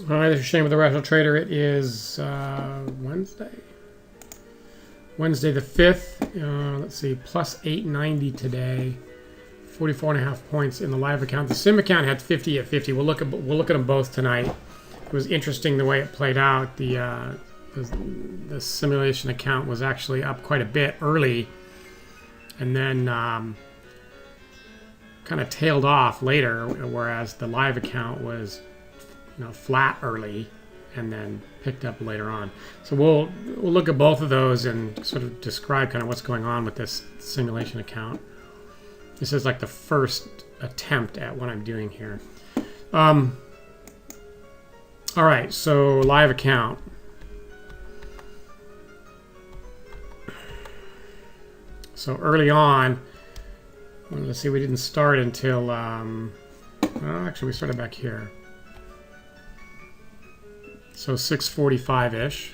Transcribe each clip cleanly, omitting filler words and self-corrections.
All right, this is Shane with the Rational Trader. It is Wednesday the 5th. Let's see, plus 890 today. 44.5 points in the live account. The sim account had 50 at 50. We'll look at them both tonight. It was interesting the way it played out. The simulation account was actually up quite a bit early, and then kind of tailed off later, whereas the live account was flat early and then picked up later on. So we'll look at both of those and sort of describe kind of what's going on with this simulation account. This is like the first attempt at what I'm doing here. All right, so live account. So early on, let's see, we didn't start until, actually we started back here. So 6:45-ish.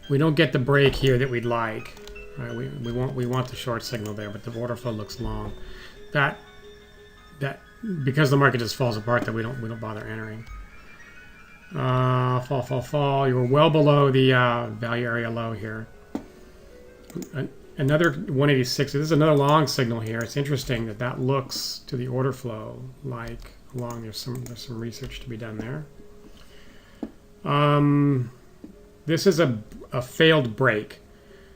We don't get the break here that we'd like. Right, we want the short signal there, but the order flow looks long. That because the market just falls apart, that we don't bother entering. Fall. You were well below the value area low here. Another 186. This is another long signal here. It's interesting that looks to the order flow like long. There's some research to be done there. This is a failed break.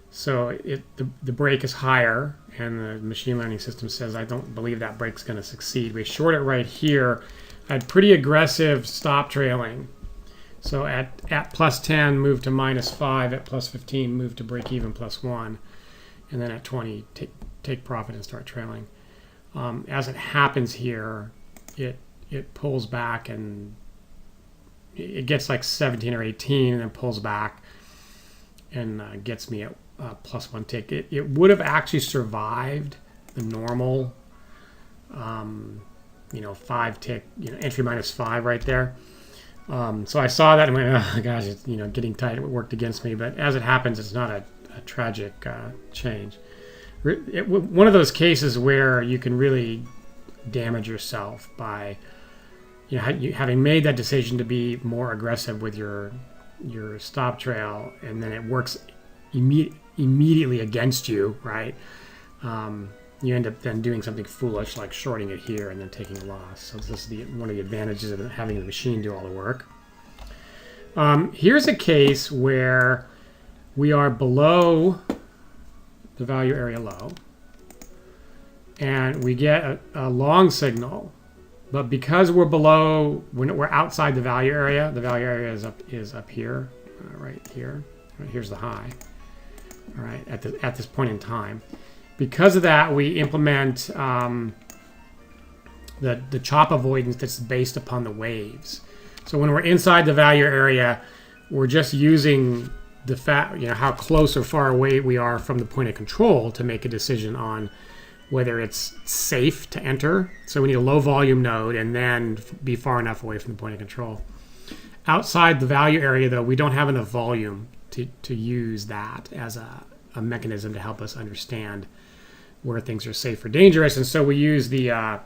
So the break is higher, and the machine learning system says, I don't believe that break's going to succeed. We short it right here. I had pretty aggressive stop trailing. So at plus 10, move to minus 5. At plus 15, move to break even plus 1. And then at 20, take profit and start trailing. As it happens here, it pulls back, and it gets like 17 or 18 and then pulls back and gets me at plus 1 tick. It would have actually survived the normal 5 tick, entry minus 5 right there. So I saw that and went, oh gosh, it's getting tight. It worked against me, but as it happens, it's not a tragic change. One of those cases where you can really damage yourself by having made that decision to be more aggressive with your stop trail, and then it works immediately against you, right? You end up then doing something foolish like shorting it here and then taking a loss. So this is one of the advantages of having the machine do all the work. Here's a case where we are below the value area low, and we get a long signal. But because we're below, we're outside the value area is up here, right here. Right, here's the high. All right, at this point in time. Because of that, we implement the chop avoidance that's based upon the waves. So when we're inside the value area, we're just using the how close or far away we are from the point of control to make a decision on whether it's safe to enter. So we need a low volume node and then be far enough away from the point of control. Outside the value area, though, we don't have enough volume to use that as a mechanism to help us understand where things are safe or dangerous. And so we use the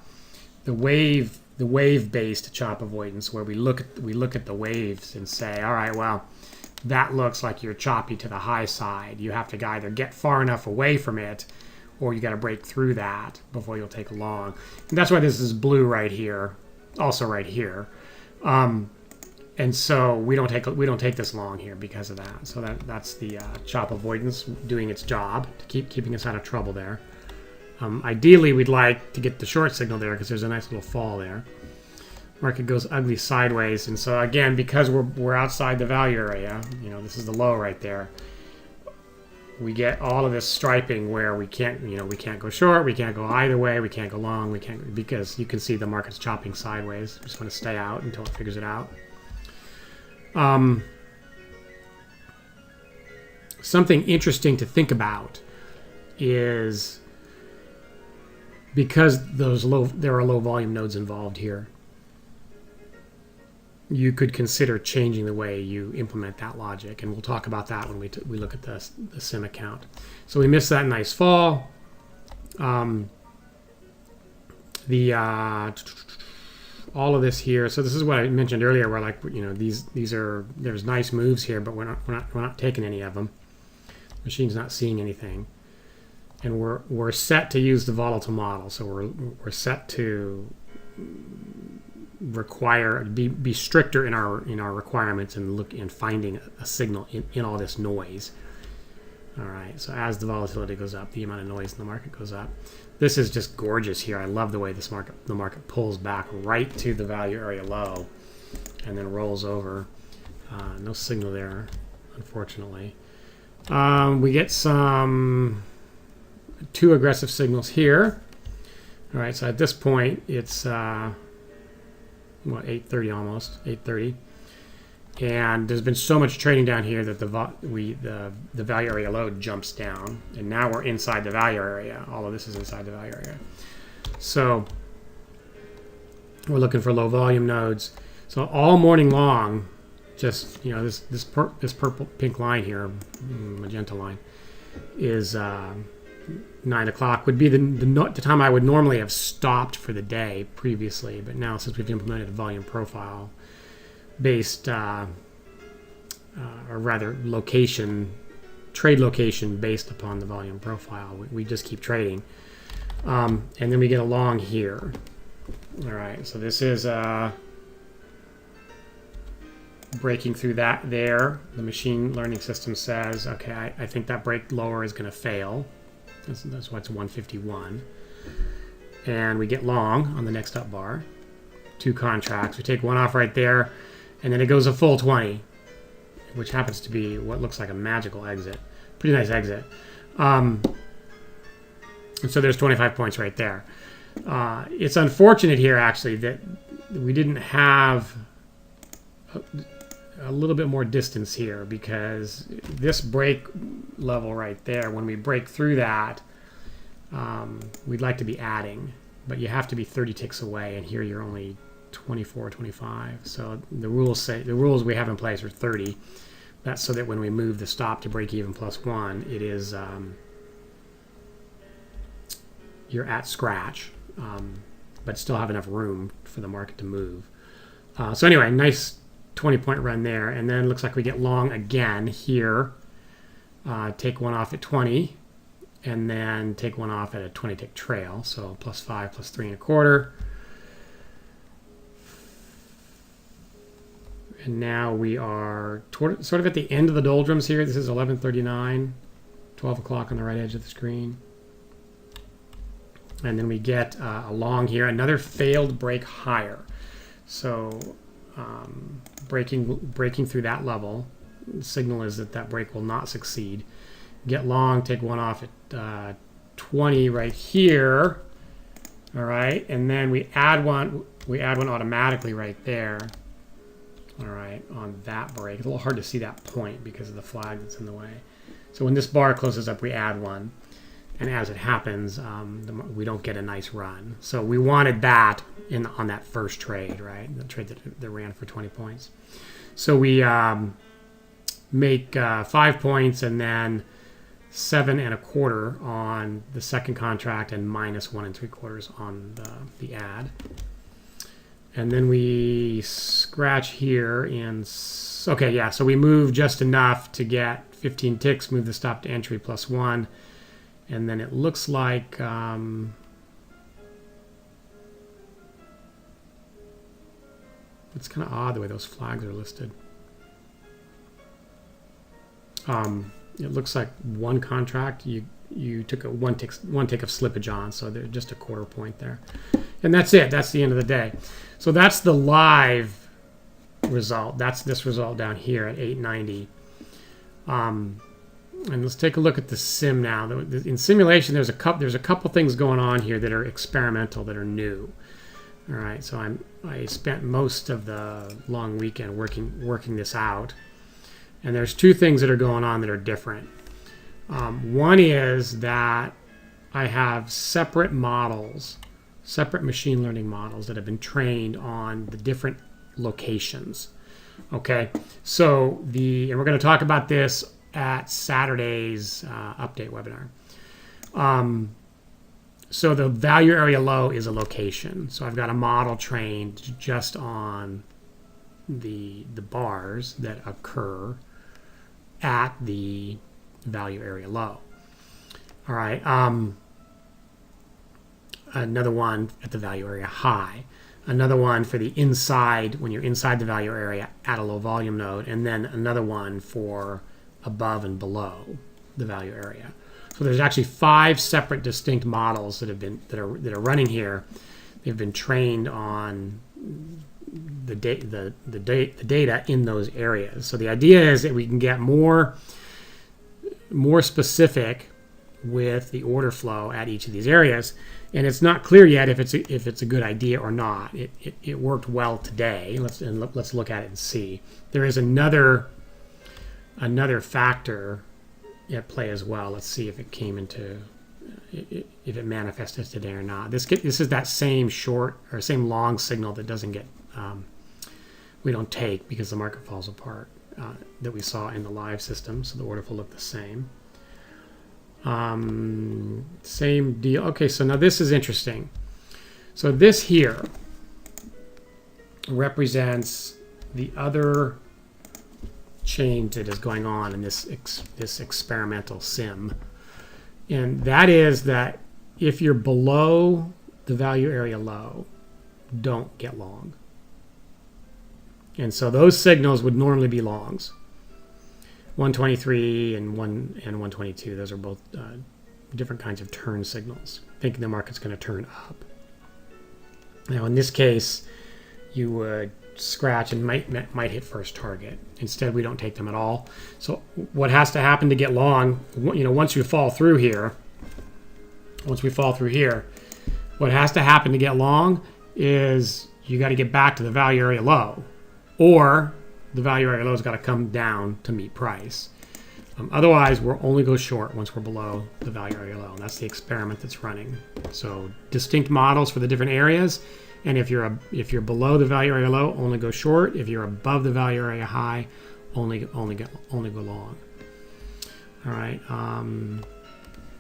wave-based chop avoidance, where we look at the waves and say, all right, well, that looks like you're choppy to the high side. You have to either get far enough away from it, or you got to break through that before you'll take a long. And that's why this is blue right here, also right here. And so we don't take this long here because of that. So that's the chop avoidance doing its job to keeping us out of trouble there. Ideally, we'd like to get the short signal there because there's a nice little fall there. Market goes ugly sideways, and so again, because we're outside the value area, this is the low right there. We get all of this striping where we can't go short, we can't go either way, we can't go long, because you can see the market's chopping sideways. We just want to stay out until it figures it out. Something interesting to think about is because there are low volume nodes involved here, you could consider changing the way you implement that logic, and we'll talk about that when we look at the sim account. So we missed that nice fall. all of this here. So this is what I mentioned earlier, where like, you know, there's nice moves here, but we're not taking any of them. The machine's not seeing anything, and we're set to use the volatile model. So we're set to be stricter in our requirements and look in finding a signal in all this noise. All right, so as the volatility goes up, the amount of noise in the market goes up. This is just gorgeous here. I love the way the market pulls back right to the value area low and then rolls over. No signal there, unfortunately. We get two aggressive signals here. All right, so at this point, it's 8:30 almost, 8:30. And there's been so much trading down here that the value area low jumps down, and now we're inside the value area. All of this is inside the value area. So we're looking for low volume nodes. So all morning long, just, you know, this purple pink line here, magenta line, is 9 o'clock would be the time I would normally have stopped for the day previously, but now since we've implemented a volume profile based, or rather trade location based upon the volume profile, we just keep trading. And then we get along here. All right, so this is breaking through that there. The machine learning system says, okay, I think that break lower is going to fail. That's why it's 151. And we get long on the next up bar. 2 contracts. We take one off right there, and then it goes a full 20, which happens to be what looks like a magical exit. Pretty nice exit. And so there's 25 points right there. It's unfortunate here, actually, that we didn't have a little bit more distance here, because this break level right there, when we break through that, we'd like to be adding, but you have to be 30 ticks away, and here you're only 24, 25. So the rules we have in place are 30. That's so that when we move the stop to break even +1, it is you're at scratch, but still have enough room for the market to move. So anyway, nice 20-point run there, and then looks like we get long again here. Take one off at 20, and then take one off at a 20-tick trail. So +5, +3 1/4. And now we are sort of at the end of the doldrums here. This is 11:39, 12 o'clock on the right edge of the screen. And then we get along here, another failed break higher. So breaking through that level, the signal is that break will not succeed. Get long, take one off at 20 right here. All right, and then we add one automatically right there. All right, on that break. It's a little hard to see that point because of the flag that's in the way. So when this bar closes up, we add one. And as it happens, we don't get a nice run. So we wanted that on that first trade, right? The trade that ran for 20 points. So we make 5 points and then 7 1/4 on the second contract and -1 3/4 on the ad. And then we scratch here and okay, yeah. So we move just enough to get 15 ticks. Move the stop to entry +1. And then it looks like it's kind of odd the way those flags are listed. It looks like one contract you took one tick of slippage on, so there's just a 1/4 point there, and that's it. That's the end of the day. So that's the live result. That's this result down here at 890. And let's take a look at the sim now. In simulation, there's a couple things going on here that are experimental, that are new. All right, so I spent most of the long weekend working this out, and there's 2 things that are going on that are different. One is that I have separate machine learning models that have been trained on the different locations. Okay, so and we're going to talk about this at Saturday's update webinar. So the value area low is a location. So I've got a model trained just on the bars that occur at the value area low. All right. Another one at the value area high. Another one for the inside, when you're inside the value area at a low volume node, and then another one for above and below the value area. So there's actually 5 separate distinct models that are running here. They've been trained on the data in those areas. So the idea is that we can get more specific with the order flow at each of these areas. And it's not clear yet if it's a good idea or not. It worked well today. Let's look at it and see. There is another factor at play as well. Let's see if it came into if it manifested today or not. This is that same short or same long signal that doesn't get we don't take because the market falls apart that we saw in the live system. So the order flow looked the same. Same deal. Okay, so now this is interesting. So this here represents the other change that is going on in this experimental sim, and that is that if you're below the value area low, don't get long. And so those signals would normally be longs. 123 and 122. Those are both different kinds of turn signals, thinking the market's going to turn up. Now, in this case, you would scratch and might hit first target. Instead, we don't take them at all. So what has to happen to get long? Once we fall through here, what has to happen to get long is you got to get back to the value area low, or the value area low has got to come down to meet price. Otherwise, we'll only go short once we're below the value area low. And that's the experiment that's running. So distinct models for the different areas. And if you're below the value area low, only go short. If you're above the value area high, only go long. All right.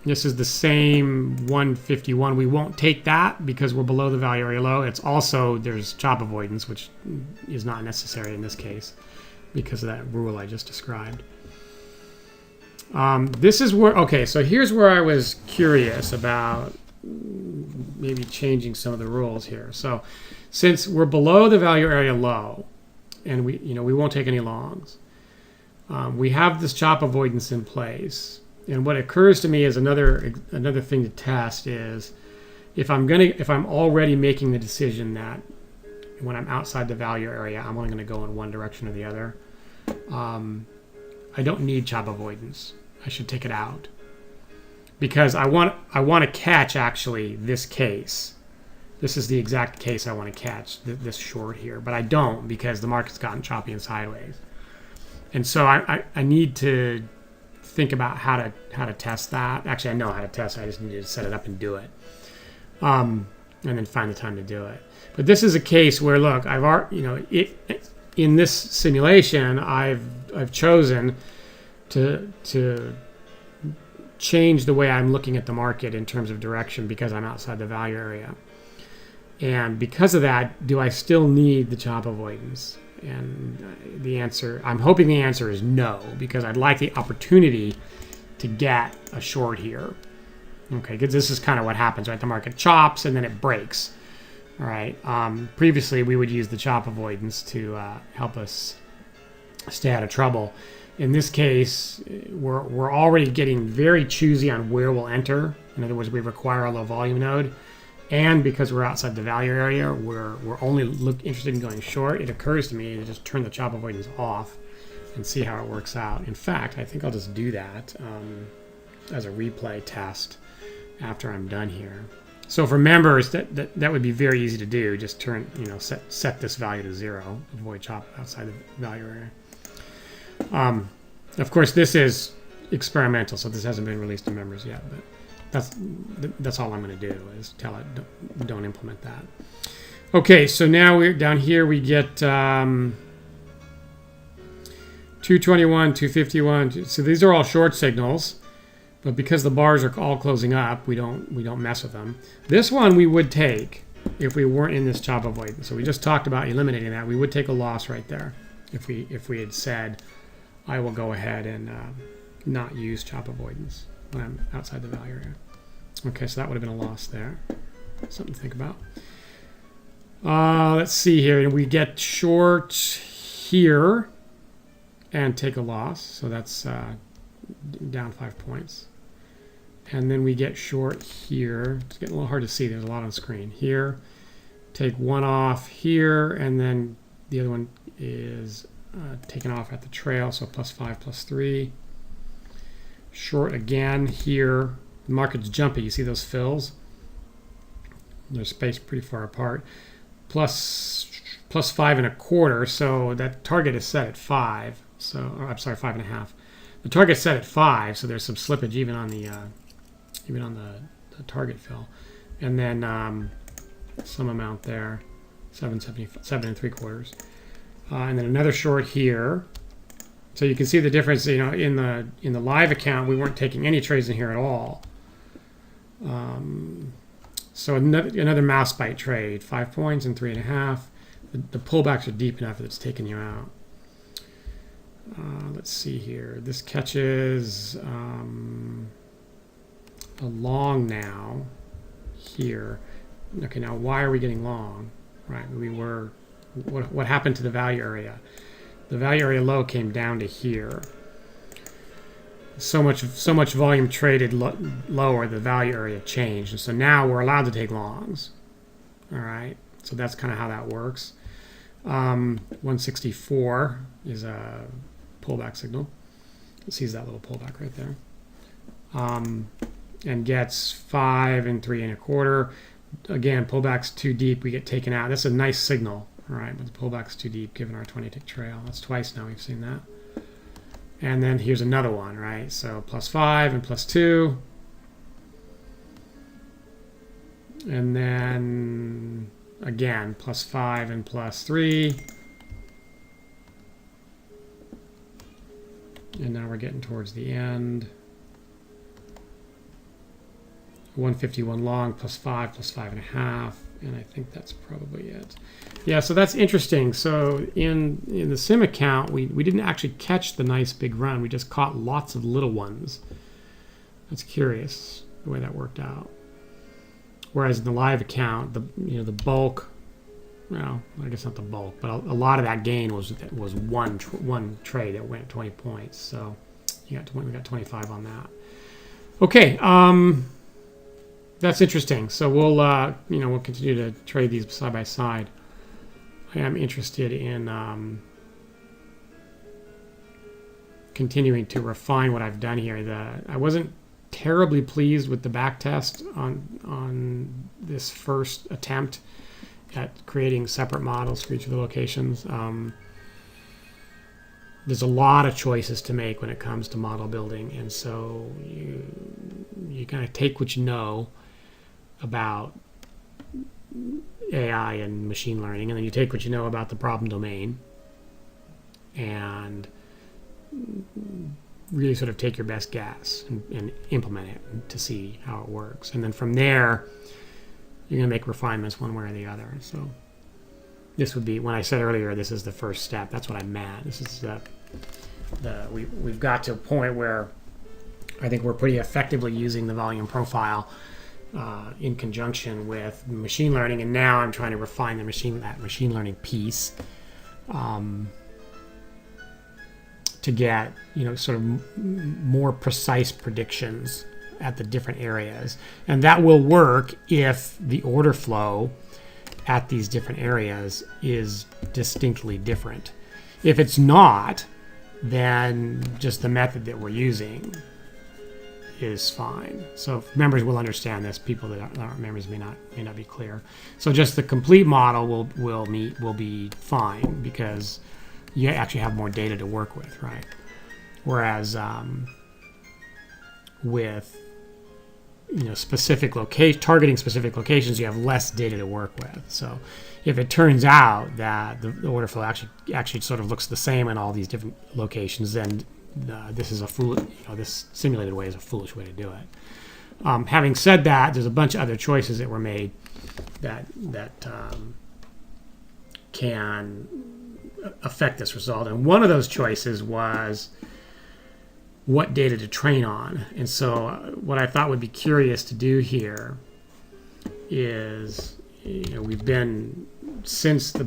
This is the same 151. We won't take that because we're below the value area low. It's also, there's chop avoidance, which is not necessary in this case because of that rule I just described. This is where, okay, so here's where I was curious about maybe changing some of the rules here. So since we're below the value area low and we won't take any longs, we have this chop avoidance in place. And what occurs to me is another thing to test is if I'm already making the decision that when I'm outside the value area, I'm only going to go in one direction or the other. I don't need chop avoidance. I should take it out because I want to catch actually this case. This is the exact case I want to catch, this short here, but I don't because the market's gotten choppy and sideways. And so I need to think about how to test that. Actually, I know how to test it. I just need to set it up and do it, and then find the time to do it. But this is a case where, look, I've already, in this simulation, I've chosen to change the way I'm looking at the market in terms of direction because I'm outside the value area. And because of that, do I still need the chop avoidance? And the answer, I'm hoping the answer is no, because I'd like the opportunity to get a short here. Okay, because this is kind of what happens, right? The market chops and then it breaks. All right. Previously, we would use the chop avoidance to help us stay out of trouble. In this case, we're already getting very choosy on where we'll enter. In other words, we require a low volume node. And because we're outside the value area, we're only interested in going short. It occurs to me to just turn the chop avoidance off and see how it works out. In fact, I think I'll just do that as a replay test after I'm done here. So for members, that would be very easy to do. Just turn, set this value to 0, avoid chop outside the value area. Of course, this is experimental, so this hasn't been released to members yet, but that's all I'm going to do is tell it don't implement that. Okay, so now we're down here. We get 221, 251. So these are all short signals. But because the bars are all closing up, we don't mess with them. This one we would take if we weren't in this chop avoidance. So we just talked about eliminating that. We would take a loss right there if we had said, I will go ahead and not use chop avoidance when I'm outside the value area. Okay, so that would have been a loss there. Something to think about. Let's see here. We get short here and take a loss. So that's down 5 points. And then we get short here. It's getting a little hard to see. There's a lot on screen. Here, take one off here, and then the other one is taken off at the trail, so +5, +3. Short again here. The market's jumpy. You see those fills? They're spaced pretty far apart. +5.25, so that target is set at 5. So, or, I'm sorry, 5.5. The target's set at 5, so there's some slippage even on the target fill, and then some amount there, 7.75, and then another short here. So you can see the difference. You know, in the live account, we weren't taking any trades in here at all. So another mouse bite trade, 5 points and 3.5. The pullbacks are deep enough that it's taking you out. Let's see here. This catches a long now here. Okay, now why are we getting long? Right, we were. What happened to the value area? The value area low came down to here. So much volume traded lower, the value area changed, and so now we're allowed to take longs. All right, so that's kind of how that works. 164 is a pullback signal. It sees that little pullback right there, and gets 5 and 3.25. Again, pullback's too deep, we get taken out. That's a nice signal, all right, but the pullback's too deep given our 20-tick trail. That's twice now we've seen that. And then here's another one, right? So +5 and +2. And then again, +5 and +3. And now we're getting towards the end. 151 long, +5, +5.5. And I think that's probably it. Yeah, so that's interesting. So in the sim account, we didn't actually catch the nice big run. We just caught lots of little ones. That's curious the way that worked out. Whereas in the live account, the bulk, well, I guess not the bulk, but a lot of that gain was one trade that went 20 points. So we got 25 on that. Okay. That's interesting. So we'll continue to trade these side by side. I am interested in continuing to refine what I've done here. I wasn't terribly pleased with the back test on this first attempt at creating separate models for each of the locations. There's a lot of choices to make when it comes to model building, and so you kind of take what you know about AI and machine learning, and then you take what you know about the problem domain and really sort of take your best guess and implement it to see how it works. And then from there, you're going to make refinements one way or the other. So this would be, when I said earlier, this is the first step. That's what I meant. This is we've got to a point where I think we're pretty effectively using the volume profile in conjunction with machine learning, and now I'm trying to refine that machine learning piece to get sort of more precise predictions at the different areas, and that will work if the order flow at these different areas is distinctly different. If it's not, then just the method that we're using is fine. So members will understand this. People that aren't members may not be clear. So just the complete model will be fine because you actually have more data to work with, right? Whereas with specific targeting specific locations, you have less data to work with. So if it turns out that the order flow actually sort of looks the same in all these different locations, then this is a this simulated way is a foolish way to do it. Having said that, there's a bunch of other choices that were made that can affect this result. And one of those choices was what data to train on. And so what I thought would be curious to do here is, we've been, since the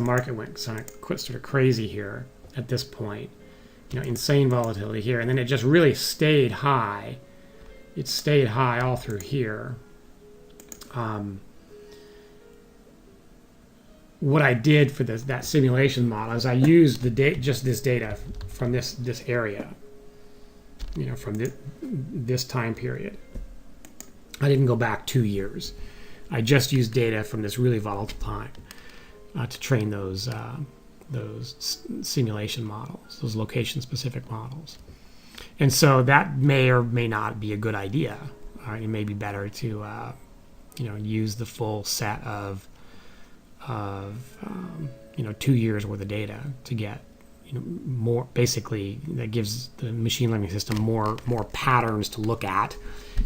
market went sort of crazy here at this point, insane volatility here, and then it just really stayed high. It stayed high all through here. What I did for that simulation model is I used just this data from this area, from this time period. I didn't go back 2 years. I just used data from this really volatile time to train those simulation models, those location-specific models. And so that may or may not be a good idea. All right, it may be better to use the full set of 2 years worth of data to get more. Basically, that gives the machine learning system more patterns to look at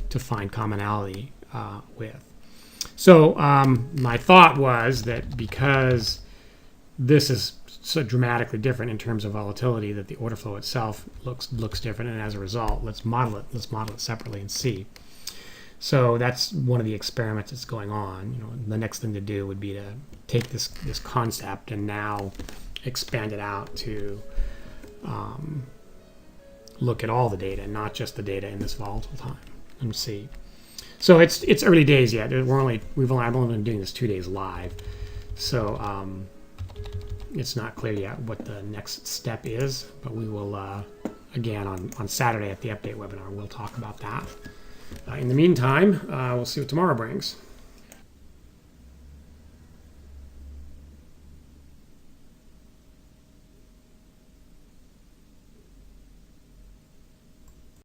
to find commonality with. So my thought was that because this is so dramatically different in terms of volatility, that the order flow itself looks different, and as a result, let's model it separately and see. So that's one of the experiments that's going on. The next thing to do would be to take this concept and now expand it out to look at all the data, not just the data in this volatile time, and see. So it's early days yet. I've only been doing this 2 days live, so it's not clear yet what the next step is. But we will again on Saturday at the update webinar, we'll talk about that. In the meantime, we'll see what tomorrow brings.